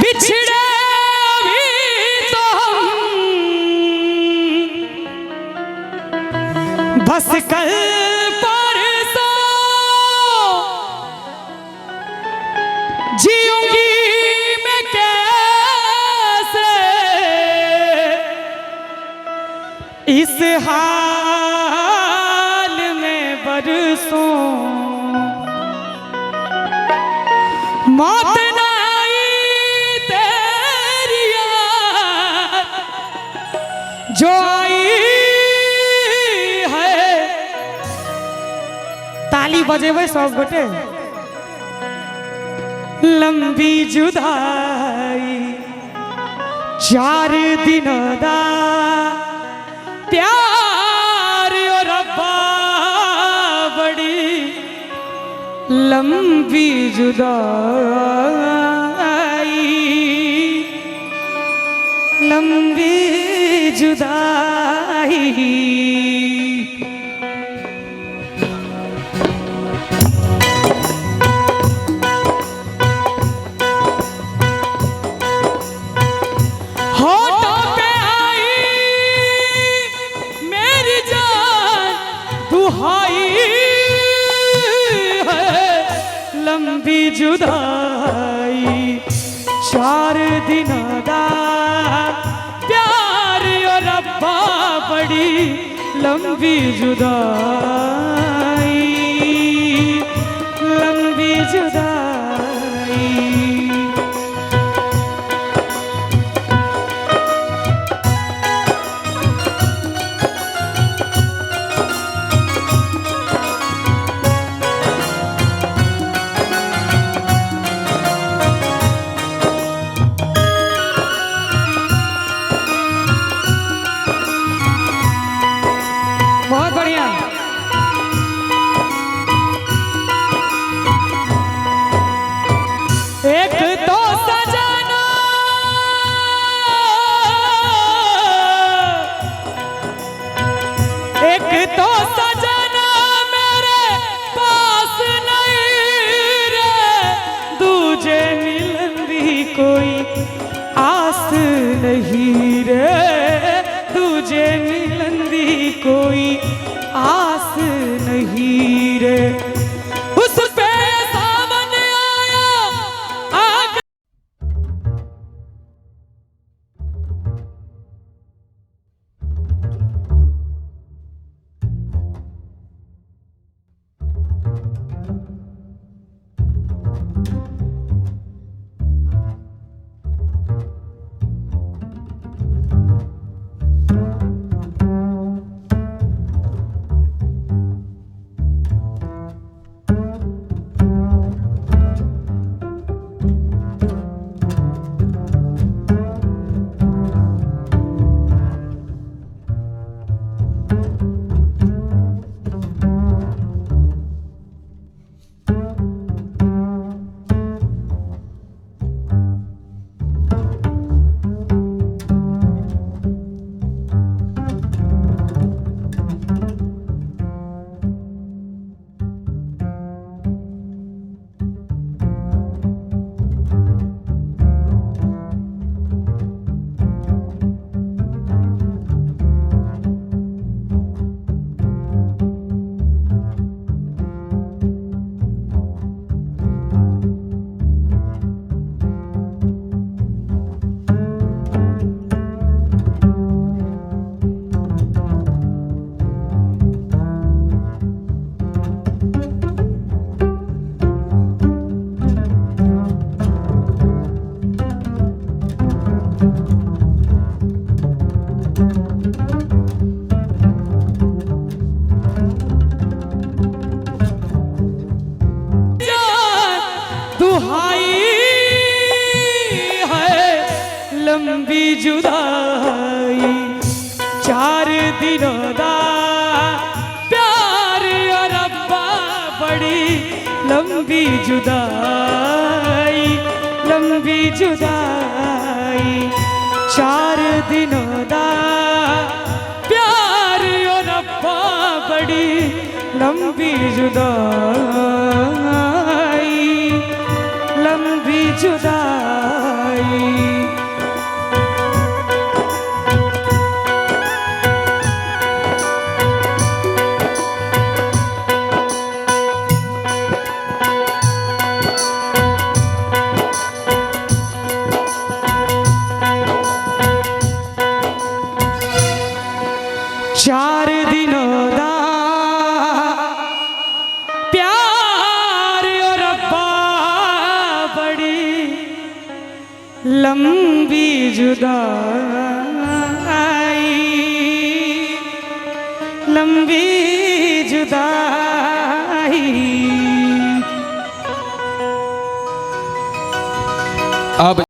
बिछड़े भी तो हम बस कल परसों जीऊंगी मैं कैसे इस हाल में बरसों मौत जो आई है ताली बजे हुए सब गोटे लंबी जुदाई 4 दिन दा प्यार और रब्बा बड़ी लंबी जुदाई लंबी जुदाई होठों पे आई मेरी जान दुहाई है लंबी जुदाई 4 दिन दा रब्बा बड़ी लंबी जुदाई लंबी जुदाई बहुत बढ़िया। एक तो सजना एक तो सजना मेरे पास नहीं रे दूजे मिलन दी कोई आस नहीं रे दूजे मिलन दी कोई आस नहीं रे उस पे सामने आया आग लंबी जुदाई 4 दिनों दा प्यार और रब्बा बड़ी लंबी जुदाई लंबी जुदाई 4 दिनों दा प्यार और रब्बा बड़ी लंबी जुदाई लंबी जुदाई जुदाई, लंबी जुदाई। अब